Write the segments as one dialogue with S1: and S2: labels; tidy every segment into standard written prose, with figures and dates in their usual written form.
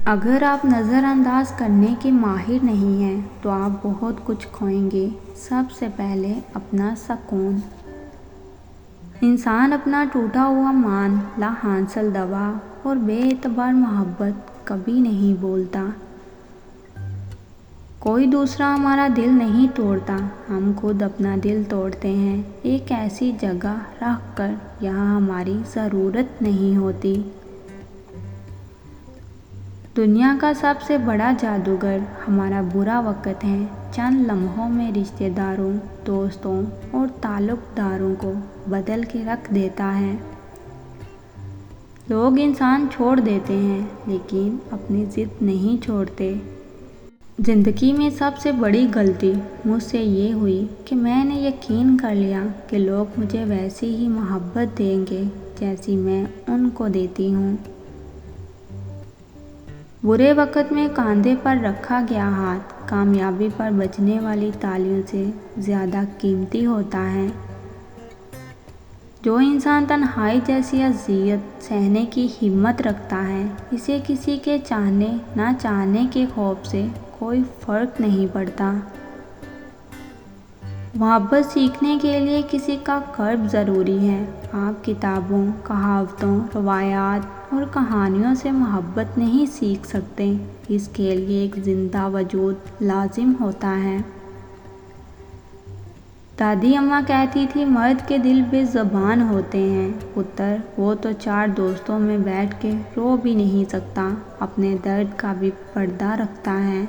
S1: اگر آپ نظر انداز کرنے کے ماہر نہیں ہیں تو آپ بہت کچھ کھوئیں گے۔ سب سے پہلے اپنا سکون۔ انسان اپنا ٹوٹا ہوا مان لا حاصل دوا اور بے اعتبار محبت کبھی نہیں بولتا۔ کوئی دوسرا ہمارا دل نہیں توڑتا، ہم خود اپنا دل توڑتے ہیں، ایک ایسی جگہ رکھ کر یہاں ہماری ضرورت نہیں ہوتی۔ دنیا کا سب سے بڑا جادوگر ہمارا برا وقت ہے، چند لمحوں میں رشتہ داروں، دوستوں اور تعلق داروں کو بدل کے رکھ دیتا ہے۔ لوگ انسان چھوڑ دیتے ہیں لیکن اپنی ضد نہیں چھوڑتے۔ زندگی میں سب سے بڑی غلطی مجھ سے یہ ہوئی کہ میں نے یقین کر لیا کہ لوگ مجھے ویسی ہی محبت دیں گے جیسی میں ان کو دیتی ہوں۔ برے وقت میں کاندھے پر رکھا گیا ہاتھ کامیابی پر بجنے والی تالیوں سے زیادہ قیمتی ہوتا ہے۔ جو انسان تنہائی جیسی اذیت سہنے کی ہمت رکھتا ہے، اسے کسی کے چاہنے نہ چاہنے کے خوف سے کوئی فرق نہیں پڑتا۔ محبت سیکھنے کے لیے کسی کا قرب ضروری ہے۔ آپ کتابوں، کہاوتوں، روایات اور کہانیوں سے محبت نہیں سیکھ سکتے، اس کے لیے ایک زندہ وجود لازم ہوتا ہے۔ دادی اماں کہتی تھی مرد کے دل بے زبان ہوتے ہیں پتر، وہ تو چار دوستوں میں بیٹھ کے رو بھی نہیں سکتا، اپنے درد کا بھی پردہ رکھتا ہے۔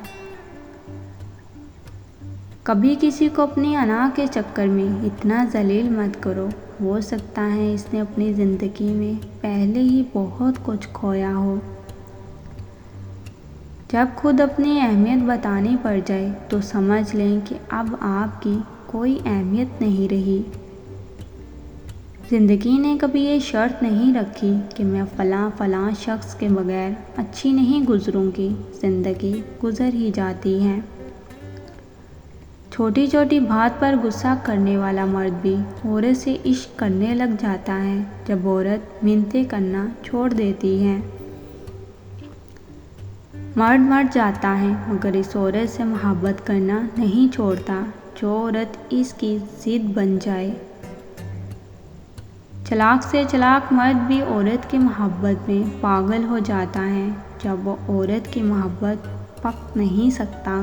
S1: کبھی کسی کو اپنی انا کے چکر میں اتنا ذلیل مت کرو، ہو سکتا ہے اس نے اپنی زندگی میں پہلے ہی بہت کچھ کھویا ہو۔ جب خود اپنی اہمیت بتانی پڑ جائے تو سمجھ لیں کہ اب آپ کی کوئی اہمیت نہیں رہی۔ زندگی نے کبھی یہ شرط نہیں رکھی کہ میں فلاں شخص کے بغیر اچھی نہیں گزروں گی، زندگی گزر ہی جاتی ہے۔ چھوٹی چھوٹی بات پر غصہ کرنے والا مرد بھی عورت سے عشق کرنے لگ جاتا ہے جب عورت منتیں کرنا چھوڑ دیتی ہے۔ مرد مر جاتا ہے مگر اس عورت سے محبت کرنا نہیں چھوڑتا جو عورت اس کی ضد بن جائے۔ چلاک سے چلاک مرد بھی عورت کی محبت میں پاگل ہو جاتا ہے جب وہ عورت کی محبت پا نہیں سکتا۔